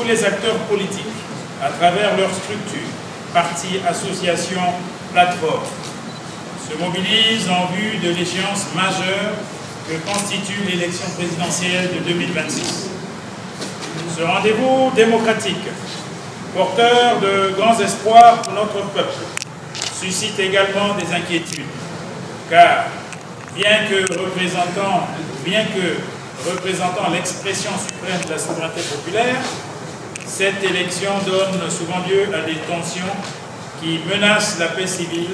les acteurs politiques, à travers leurs structures, partis, associations, plateformes, se mobilisent en vue de l'échéance majeure que constitue l'élection présidentielle de 2026. Ce rendez-vous démocratique, porteur de grands espoirs pour notre peuple, suscite également des inquiétudes, car bien que représentant l'expression suprême de la souveraineté populaire, cette élection donne souvent lieu à des tensions qui menacent la paix civile,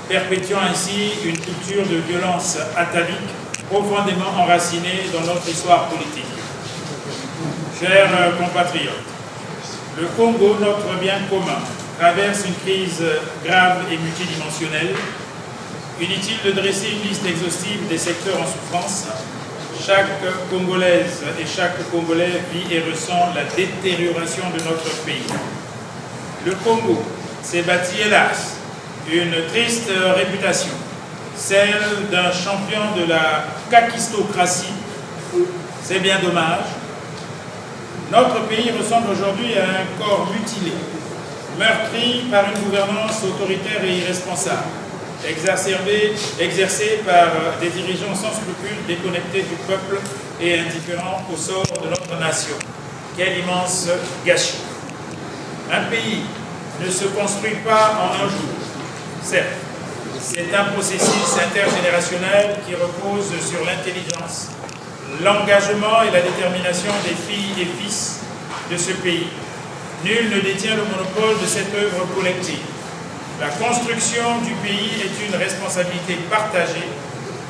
perpétuant ainsi une culture de violence atavique profondément enracinée dans notre histoire politique. Chers compatriotes, le Congo, notre bien commun, traverse une crise grave et multidimensionnelle. Inutile de dresser une liste exhaustive des secteurs en souffrance. Chaque Congolaise et chaque Congolais vit et ressent la détérioration de notre pays. Le Congo s'est bâti, hélas, une triste réputation, celle d'un champion de la kakistocratie. C'est bien dommage. Notre pays ressemble aujourd'hui à un corps mutilé, meurtri par une gouvernance autoritaire et irresponsable, exercée par des dirigeants sans scrupules, déconnectés du peuple et indifférents au sort de notre nation. Quel immense gâchis! Un pays ne se construit pas en un jour. Certes, c'est un processus intergénérationnel qui repose sur l'intelligence, l'engagement et la détermination des filles et fils de ce pays. Nul ne détient le monopole de cette œuvre collective. La construction du pays est une responsabilité partagée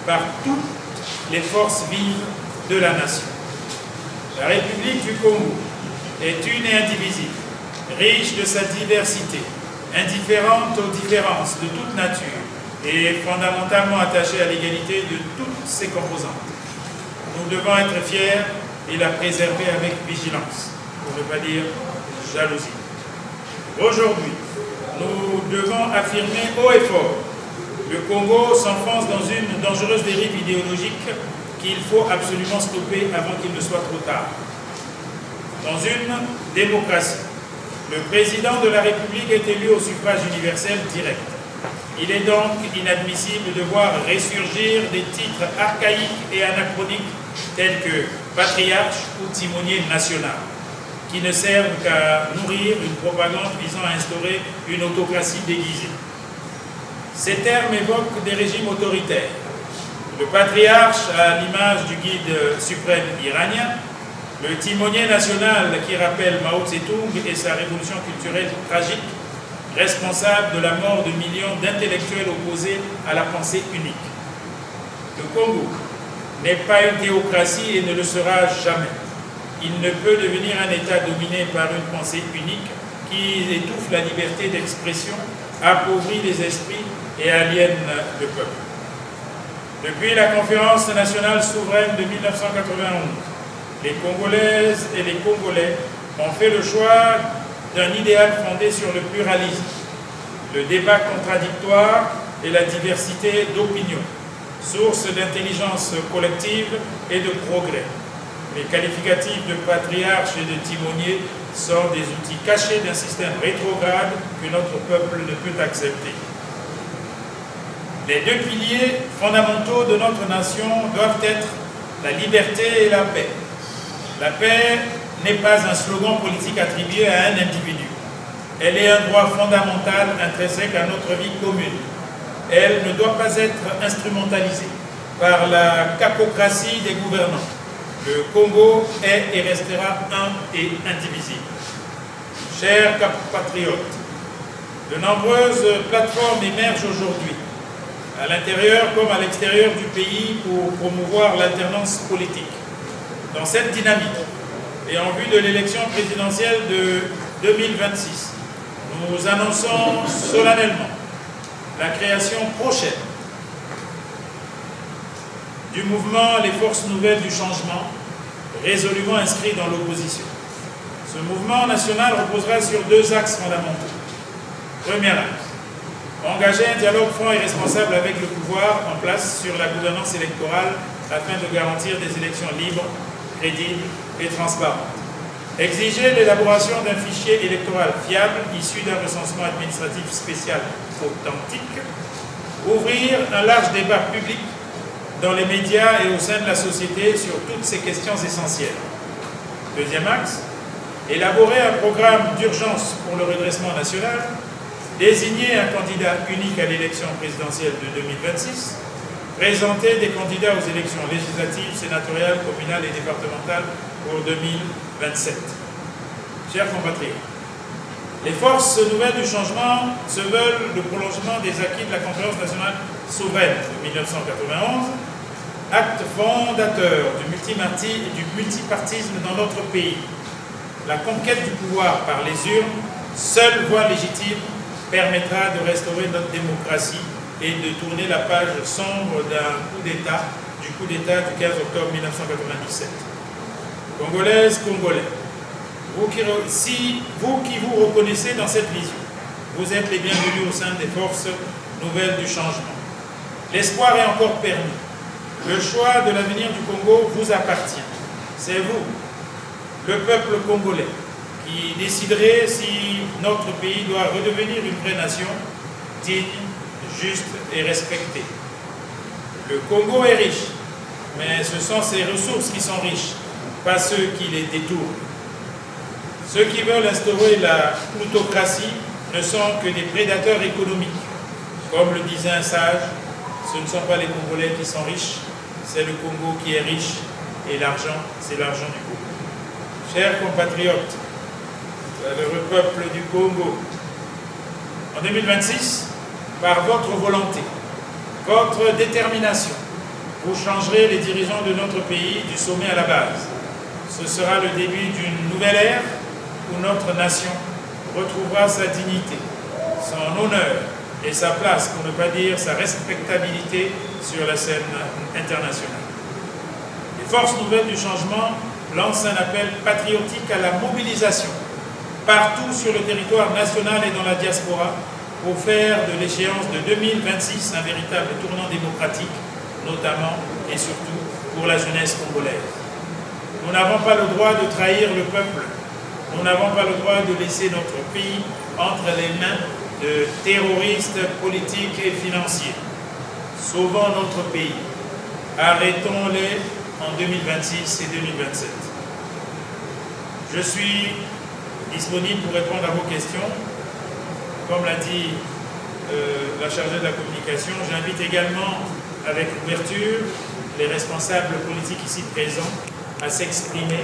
par toutes les forces vives de la nation. La République du Congo est une et indivisible, riche de sa diversité, indifférente aux différences de toute nature et fondamentalement attachée à l'égalité de toutes ses composantes. Nous devons être fiers et la préserver avec vigilance, pour ne pas dire jalousie. Aujourd'hui, nous devons affirmer haut et fort: le Congo s'enfonce dans une dangereuse dérive idéologique qu'il faut absolument stopper avant qu'il ne soit trop tard. Dans une démocratie, le président de la République est élu au suffrage universel direct. Il est donc inadmissible de voir ressurgir des titres archaïques et anachroniques tels que patriarche ou timonier national, qui ne servent qu'à nourrir une propagande visant à instaurer une autocratie déguisée. Ces termes évoquent des régimes autoritaires. Le patriarche, à l'image du guide suprême iranien, le timonier national qui rappelle Mao Tse-tung et sa révolution culturelle tragique, responsable de la mort de millions d'intellectuels opposés à la pensée unique. Le Congo n'est pas une théocratie et ne le sera jamais. Il ne peut devenir un État dominé par une pensée unique qui étouffe la liberté d'expression, appauvrit les esprits et aliène le peuple. Depuis la conférence nationale souveraine de 1991, les Congolaises et les Congolais ont fait le choix d'un idéal fondé sur le pluralisme, le débat contradictoire et la diversité d'opinions, source d'intelligence collective et de progrès. Les qualificatifs de patriarche et de timonier sont des outils cachés d'un système rétrograde que notre peuple ne peut accepter. Les deux piliers fondamentaux de notre nation doivent être la liberté et la paix. La paix n'est pas un slogan politique attribué à un individu. Elle est un droit fondamental intrinsèque à notre vie commune. Elle ne doit pas être instrumentalisée par la capocratie des gouvernants. Le Congo est et restera un et indivisible. Chers compatriotes, de nombreuses plateformes émergent aujourd'hui, à l'intérieur comme à l'extérieur du pays, pour promouvoir l'alternance politique. Dans cette dynamique, et en vue de l'élection présidentielle de 2026, nous annonçons solennellement la création prochaine du mouvement Les Forces Nouvelles du Changement, résolument inscrit dans l'opposition. Ce mouvement national reposera sur deux axes fondamentaux. Premier axe, engager un dialogue franc et responsable avec le pouvoir en place sur la gouvernance électorale afin de garantir des élections libres, crédibles et transparentes. Exiger l'élaboration d'un fichier électoral fiable issu d'un recensement administratif spécial authentique. Ouvrir un large débat public dans les médias et au sein de la société sur toutes ces questions essentielles. Deuxième axe, élaborer un programme d'urgence pour le redressement national, désigner un candidat unique à l'élection présidentielle de 2026, présenter des candidats aux élections législatives, sénatoriales, communales et départementales pour 2027. Chers compatriotes, les forces nouvelles du changement se veulent le prolongement des acquis de la Conférence nationale souveraine de 1991, acte fondateur du multipartisme dans notre pays. La conquête du pouvoir par les urnes, seule voie légitime, permettra de restaurer notre démocratie et de tourner la page sombre du coup d'État du 15 octobre 1997. Congolaises, Congolais, vous qui vous reconnaissez dans cette vision, vous êtes les bienvenus au sein des forces nouvelles du changement. L'espoir est encore permis. Le choix de l'avenir du Congo vous appartient. C'est vous, le peuple congolais, qui déciderez si notre pays doit redevenir une vraie nation, digne, juste et respectée. Le Congo est riche, mais ce sont ses ressources qui sont riches, pas ceux qui les détournent. Ceux qui veulent instaurer la plutocratie ne sont que des prédateurs économiques. Comme le disait un sage, ce ne sont pas les Congolais qui sont riches, c'est le Congo qui est riche et l'argent, c'est l'argent du Congo. Chers compatriotes, le peuple du Congo, en 2026, par votre volonté, votre détermination, vous changerez les dirigeants de notre pays du sommet à la base. Ce sera le début d'une nouvelle ère où notre nation retrouvera sa dignité, son honneur et sa place, pour ne pas dire sa respectabilité sur la scène internationale. Les forces nouvelles du changement lancent un appel patriotique à la mobilisation partout sur le territoire national et dans la diaspora pour faire de l'échéance de 2026 un véritable tournant démocratique, notamment et surtout pour la jeunesse congolaise. Nous n'avons pas le droit de trahir le peuple. Nous n'avons pas le droit de laisser notre pays entre les mains de terroristes politiques et financiers. Sauvons notre pays. Arrêtons-les en 2026 et 2027. Je suis disponible pour répondre à vos questions. Comme l'a dit la chargée de la communication, j'invite également avec ouverture les responsables politiques ici présents à s'exprimer.